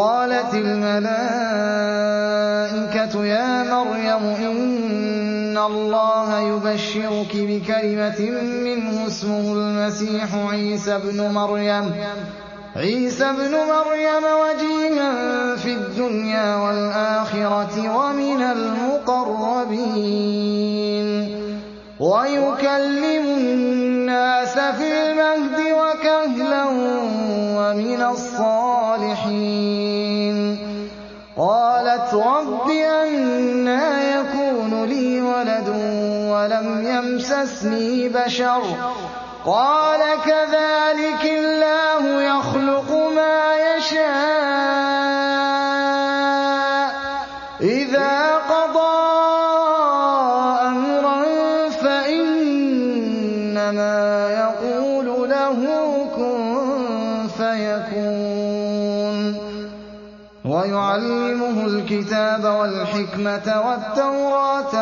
قالت الملائكة يا مريم إن الله يبشرك بكلمة منه اسمه المسيح عيسى ابن مريم وجيها في الدنيا والآخرة ومن المقربين ويكلم الناس في المهد وكهلا ومن الصالحين قالت رب أنى يكون لي ولد ولم يمسسني بشر قال كذلك الله يخلق ما يشاء إذا قضى أمرا فإنما يقول له كن فيكون ويعلمه الكتاب والحكمة والتوراة